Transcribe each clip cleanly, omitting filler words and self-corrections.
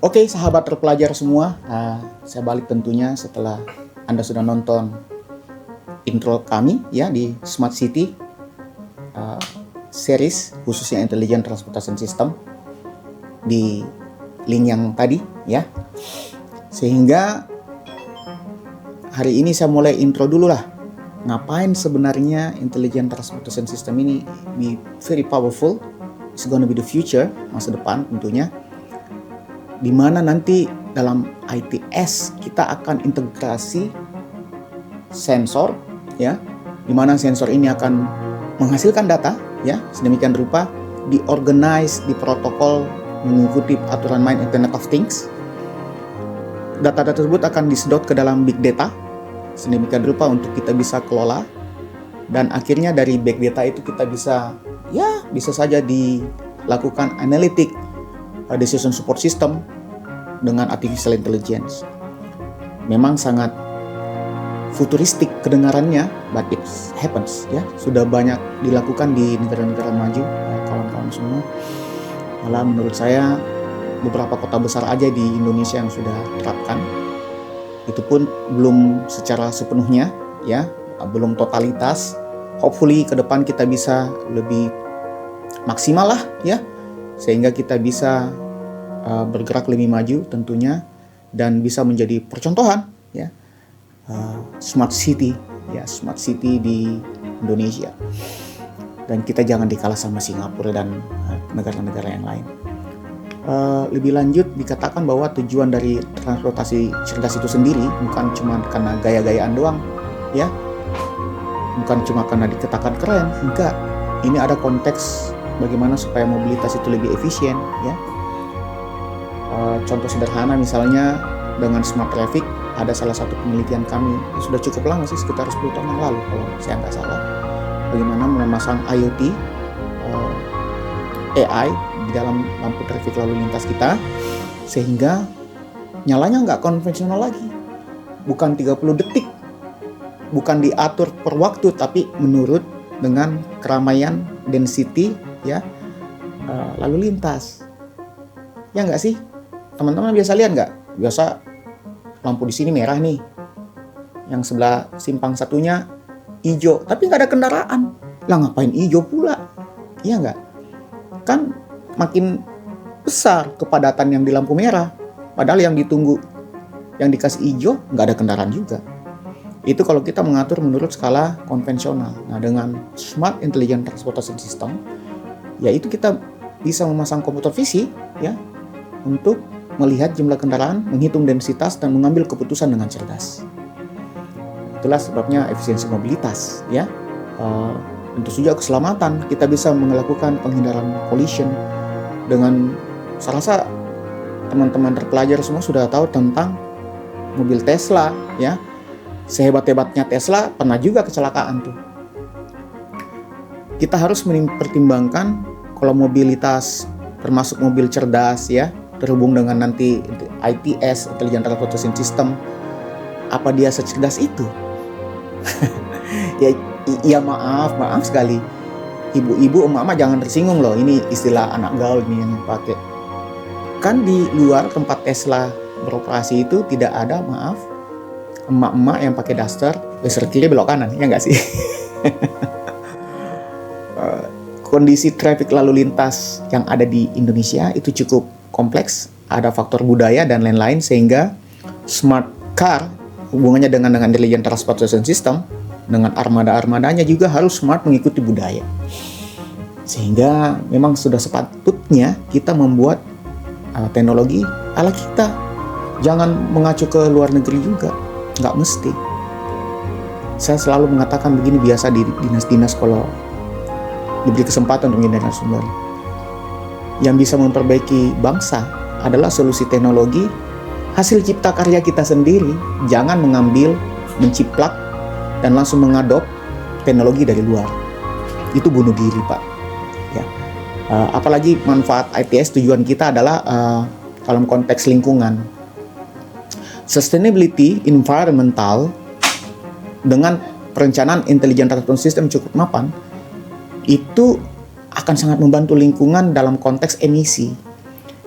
Oke, sahabat terpelajar semua, saya balik tentunya setelah Anda sudah nonton intro kami ya di Smart City series khususnya Intelligent Transportation System di link yang tadi ya. Sehingga hari ini saya mulai intro dulu lah. Ngapain sebenarnya Intelligent Transportation System ini be very powerful. It's gonna be the future, masa depan tentunya. Di mana nanti dalam ITS kita akan integrasi sensor ya, di mana sensor ini akan menghasilkan data ya, sedemikian rupa diorganize di protokol mengikuti aturan main Internet of Things. Data tersebut akan disedot ke dalam big data sedemikian rupa untuk kita bisa kelola, dan akhirnya dari big data itu kita bisa saja dilakukan analitik decision support system dengan artificial intelligence. Memang sangat futuristik kedengarannya, but it happens ya. Sudah banyak dilakukan di negara-negara maju, kawan-kawan semua. Malah menurut saya beberapa kota besar aja di Indonesia yang sudah terapkan. Itu pun belum secara sepenuhnya ya, belum totalitas. Hopefully ke depan kita bisa lebih maksimal lah ya, sehingga kita bisa bergerak lebih maju tentunya dan bisa menjadi percontohan ya, smart city ya, smart city di Indonesia. Dan kita jangan dikalah sama Singapura dan negara-negara yang lain. Lebih lanjut dikatakan bahwa tujuan dari transportasi cerdas itu sendiri bukan cuma karena gaya-gayaan doang ya, bukan cuma karena dikatakan keren, enggak. Ini ada konteks bagaimana supaya mobilitas itu lebih efisien ya. Contoh sederhana misalnya dengan smart traffic, ada salah satu penelitian kami sudah cukup lama sih, sekitar 10 tahun yang lalu kalau saya nggak salah, bagaimana memasang IoT AI di dalam lampu traffic lalu lintas kita sehingga nyalanya nggak konvensional lagi, bukan 30 detik, bukan diatur per waktu, tapi menurut dengan keramaian density ya, lalu lintas. Ya nggak sih? Teman-teman biasa lihat nggak? Biasa lampu di sini merah nih, yang sebelah simpang satunya hijau, tapi nggak ada kendaraan. Lah ngapain hijau pula? Iya nggak? Kan makin besar kepadatan yang di lampu merah, padahal yang ditunggu, yang dikasih hijau nggak ada kendaraan juga. Itu kalau kita mengatur menurut skala konvensional. Nah, dengan Smart Intelligent Transportation System, yaitu kita bisa memasang komputer visi ya, untuk melihat jumlah kendaraan, menghitung densitas, dan mengambil keputusan dengan cerdas. Itulah sebabnya efisiensi mobilitas ya. Tentu saja keselamatan, kita bisa melakukan penghindaran collision dengan, saya rasa teman-teman terpelajar semua sudah tahu tentang mobil Tesla ya. Sehebat-hebatnya Tesla pernah juga kecelakaan tuh. Kita harus mempertimbangkan kalau mobilitas termasuk mobil cerdas ya, terhubung dengan nanti ITS, Intelligent Transportation System, apa dia secerdas itu? Ya maaf sekali, ibu-ibu, emak-emak jangan tersinggung loh, ini istilah anak gaul nih yang pakai. Kan di luar tempat Tesla beroperasi itu tidak ada, maaf, emak-emak yang pakai daster geser kiri belok kanan, ya nggak sih? Kondisi traffic lalu lintas yang ada di Indonesia itu cukup kompleks, ada faktor budaya dan lain-lain, sehingga smart car hubungannya dengan Intelligent Transportation System, dengan armada-armadanya juga harus smart mengikuti budaya. Sehingga memang sudah sepatutnya kita membuat teknologi ala kita. Jangan mengacu ke luar negeri juga, nggak mesti. Saya selalu mengatakan begini, biasa di dinas-dinas kalau diberi kesempatan untuk menjadi narasumber. Yang bisa memperbaiki bangsa adalah solusi teknologi hasil cipta karya kita sendiri. Jangan mengambil, menciplak, dan langsung mengadop teknologi dari luar. Itu bunuh diri, Pak. Ya. Apalagi manfaat ITS, tujuan kita adalah dalam konteks lingkungan. Sustainability, environmental, dengan perencanaan Intelligent Transportation System cukup mapan, itu akan sangat membantu lingkungan dalam konteks emisi.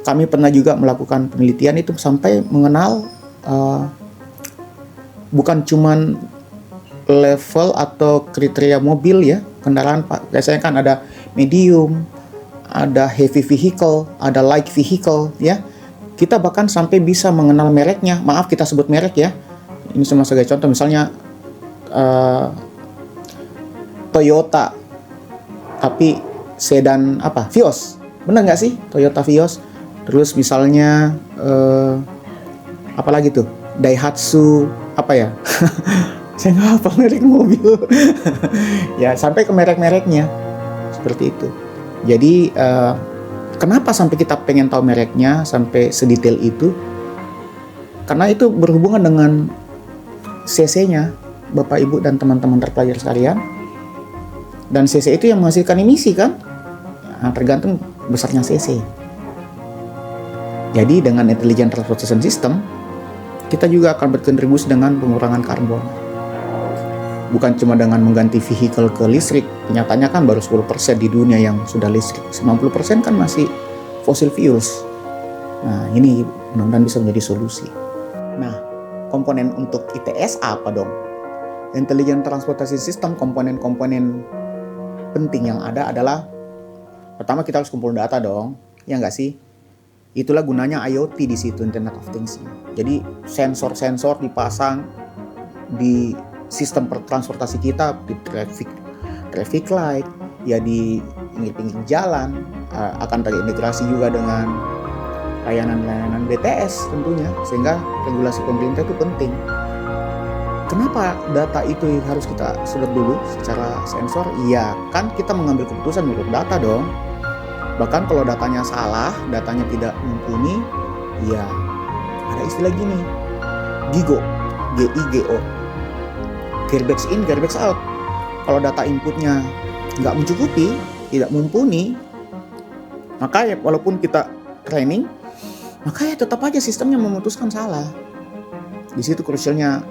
kami pernah juga melakukan penelitian itu sampai mengenal bukan cuman level atau kriteria mobil ya, kendaraan Pak. Biasanya kan ada medium, ada heavy vehicle, ada light vehicle ya. Kita bahkan sampai bisa mengenal mereknya. Maaf kita sebut merek ya. Ini cuma sebagai contoh, misalnya Toyota tapi sedan apa? Vios. Benar nggak sih? Toyota Vios. Terus misalnya apa lagi tuh? Daihatsu apa ya? Saya nggak hafal merek mobil. Ya sampai ke merek-mereknya seperti itu. Jadi kenapa sampai kita pengen tahu mereknya sampai sedetail itu? Karena itu berhubungan dengan CC-nya, Bapak Ibu dan teman-teman terpelajar sekalian. Dan CC itu yang menghasilkan emisi kan? Nah, tergantung besarnya CC. Jadi dengan Intelligent Transportation System, kita juga akan berkontribusi dengan pengurangan karbon. Bukan cuma dengan mengganti vehicle ke listrik, nyatanya kan baru 10% di dunia yang sudah listrik. 90% kan masih fossil fuels. Nah, ini mudah-mudahan bisa menjadi solusi. Nah, komponen untuk ITS apa dong? Intelligent Transportation System, komponen-komponen penting yang ada adalah pertama kita harus kumpul data dong, ya nggak sih? Itulah gunanya IoT di situ, Internet of Things. Jadi sensor-sensor dipasang di sistem transportasi kita, di traffic light, ya di pinggir-pinggir jalan, akan terintegrasi juga dengan layanan-layanan BTS tentunya, sehingga regulasi pemerintah itu penting. Kenapa data itu harus kita sedot dulu secara sensor? Ya kan kita mengambil keputusan menurut data dong. Bahkan kalau datanya salah, datanya tidak mumpuni, ya ada istilah gini, GIGO, G-I-G-O, garbage in, garbage out. Kalau data inputnya nggak mencukupi, tidak mumpuni, maka ya walaupun kita training, maka ya tetap aja sistemnya memutuskan salah. Di situ krusialnya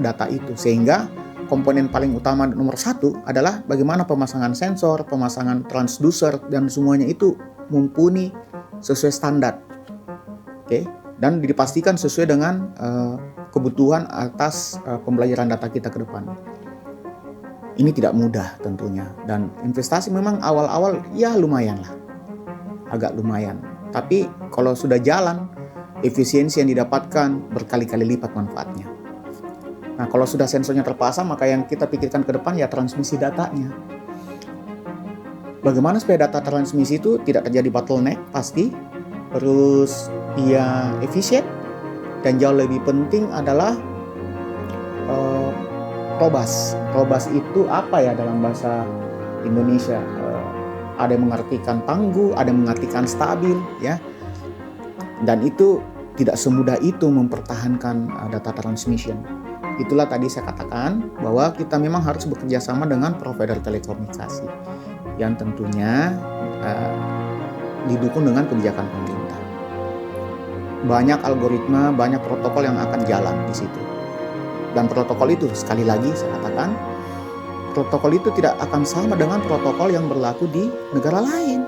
data itu, sehingga komponen paling utama nomor satu adalah bagaimana pemasangan sensor, pemasangan transducer, dan semuanya itu mumpuni sesuai standar. Oke, dan dipastikan sesuai dengan kebutuhan atas pembelajaran data kita ke depan. Ini tidak mudah tentunya, dan investasi memang awal-awal ya lumayan lah, agak lumayan. Tapi kalau sudah jalan, efisiensi yang didapatkan berkali-kali lipat manfaatnya. Nah, kalau sudah sensornya terpasang, maka yang kita pikirkan ke depan ya transmisi datanya. Bagaimana supaya data transmisi itu tidak terjadi bottleneck pasti, terus ya efisien, dan jauh lebih penting adalah robust. Robust itu apa ya dalam bahasa Indonesia? Ada yang mengartikan tangguh, ada yang mengartikan stabil, ya. Dan itu tidak semudah itu mempertahankan data transmission. Itulah tadi saya katakan bahwa kita memang harus bekerja sama dengan provider telekomunikasi yang tentunya didukung dengan kebijakan pemerintah. Banyak algoritma, banyak protokol yang akan jalan di situ. Dan protokol itu, sekali lagi saya katakan, protokol itu tidak akan sama dengan protokol yang berlaku di negara lain.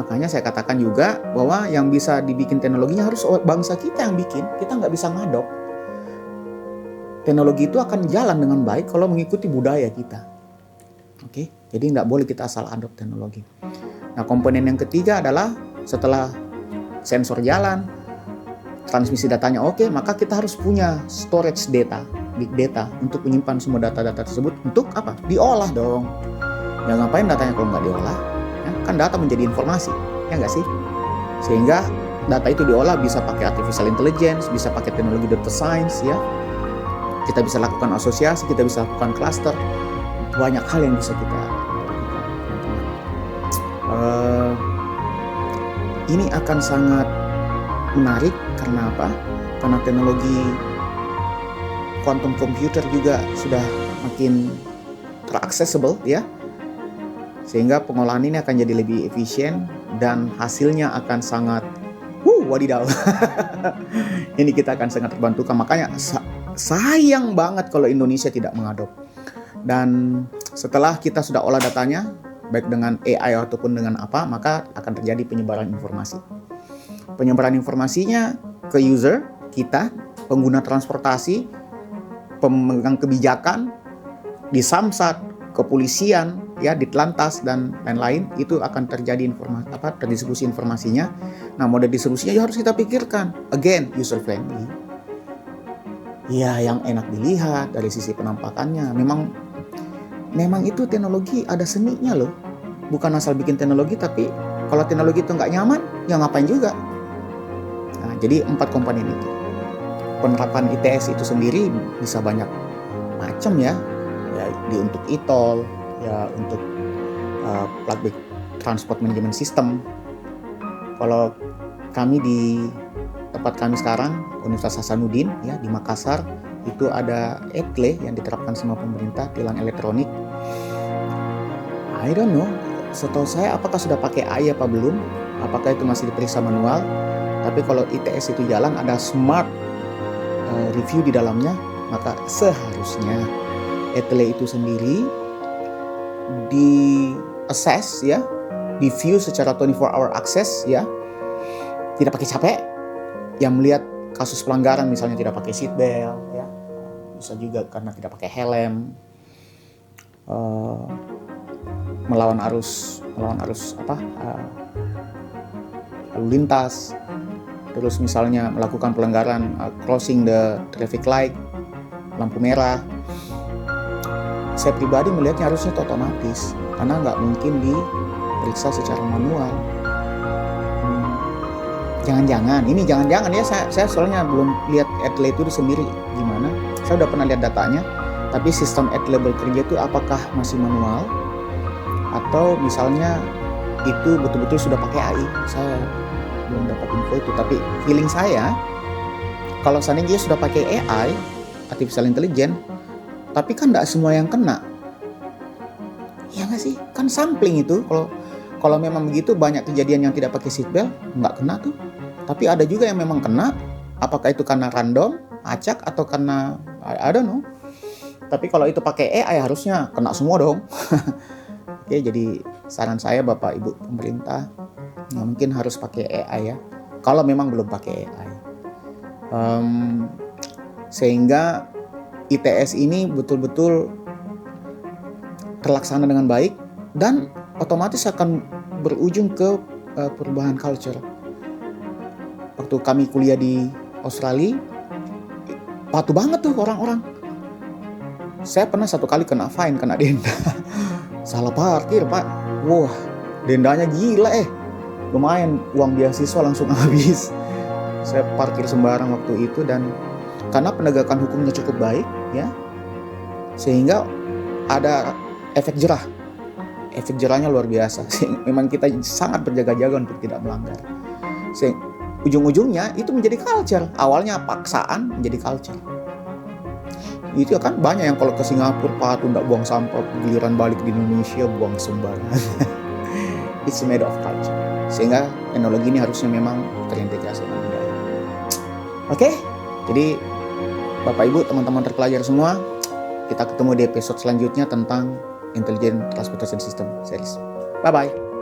Makanya saya katakan juga bahwa yang bisa dibikin teknologinya harus bangsa kita yang bikin. Kita nggak bisa ngadop. Teknologi itu akan jalan dengan baik kalau mengikuti budaya kita. Oke, jadi nggak boleh kita asal adopt teknologi. Nah, komponen yang ketiga adalah setelah sensor jalan, transmisi datanya oke, maka kita harus punya storage data, big data, untuk menyimpan semua data-data tersebut. Untuk apa? Diolah dong. Ya ngapain datanya kalau nggak diolah? Ya, kan data menjadi informasi, ya nggak sih? Sehingga data itu diolah bisa pakai artificial intelligence, bisa pakai teknologi data science, ya. Kita bisa lakukan asosiasi, kita bisa lakukan cluster, banyak hal yang bisa kita lakukan. Ini akan sangat menarik karena apa? Karena teknologi quantum computer juga sudah makin teraccessible, ya. Sehingga pengolahan ini akan jadi lebih efisien dan hasilnya akan sangat wadidaw. Ini kita akan sangat terbantukan. Makanya sayang banget kalau Indonesia tidak mengadop. Dan setelah kita sudah olah datanya, baik dengan AI ataupun dengan apa, maka akan terjadi penyebaran informasi. Penyebaran informasinya ke user, kita, pengguna transportasi, pemegang kebijakan, di Samsat, kepolisian, ya, Ditlantas dan lain-lain, itu akan terjadi terdistribusi informasinya. Nah, mode distribusinya harus kita pikirkan. Again, user friendly. Ya, yang enak dilihat dari sisi penampakannya. Memang itu teknologi ada seninya loh. Bukan asal bikin teknologi, tapi kalau teknologi itu nggak nyaman, ya ngapain juga. Nah, jadi 4 komponen itu. Penerapan ITS itu sendiri bisa banyak macam ya untuk e-toll, ya untuk public transport management system. Kalau kami di tempat kami sekarang, Universitas Hasanuddin ya di Makassar, itu ada ETLE yang diterapkan sama pemerintah, tilang elektronik. I don't know, setahu saya apakah sudah pakai AI apa belum, apakah itu masih diperiksa manual. Tapi kalau ITS itu jalan, ada smart review di dalamnya, maka seharusnya ETLE itu sendiri di assess ya, di view secara 24-hour access ya, tidak pakai capek, yang melihat kasus pelanggaran misalnya tidak pakai seat belt ya, bisa juga karena tidak pakai helm, melawan arus lalu lintas, terus misalnya melakukan pelanggaran crossing the traffic light, lampu merah. Saya pribadi melihatnya harusnya otomatis, karena nggak mungkin diperiksa secara manual. Jangan-jangan ya, saya soalnya belum lihat ETLE itu sendiri gimana. Saya udah pernah lihat datanya, tapi sistem ETLE bekerja itu apakah masih manual atau misalnya itu betul-betul sudah pakai AI. Saya belum dapat info itu, tapi feeling saya kalau seandainya dia sudah pakai AI, artificial intelligence, tapi kan nggak semua yang kena, ya nggak sih? Kan sampling itu, kalau memang begitu banyak kejadian yang tidak pakai seatbelt nggak kena tuh, tapi ada juga yang memang kena. Apakah itu karena random, acak, atau karena I don't know. Tapi kalau itu pakai AI harusnya kena semua dong. Oke, jadi saran saya Bapak Ibu pemerintah, mungkin harus pakai AI ya, kalau memang belum pakai AI, sehingga ITS ini betul-betul terlaksana dengan baik dan otomatis akan berujung ke perubahan culture. Waktu kami kuliah di Australia, patuh banget tuh orang-orang. Saya pernah satu kali kena fine, kena denda. Salah parkir Pak, wah dendanya gila lumayan, uang beasiswa langsung habis. Saya parkir sembarang waktu itu, dan karena penegakan hukumnya cukup baik ya, sehingga ada efek jerah. Efek jerahnya luar biasa. Memang kita sangat berjaga-jaga untuk tidak melanggar. Ujung-ujungnya itu menjadi culture. Awalnya paksaan menjadi culture. Itu kan banyak yang kalau ke Singapura patuh tidak buang sampah, giliran balik di Indonesia buang sembarangan. It's made of culture. Sehingga teknologi ini harusnya memang terintegrasi dengan budaya. Oke, jadi Bapak Ibu, teman-teman terpelajar semua, kita ketemu di episode selanjutnya tentang Intelligent Transportation System series. Bye-bye.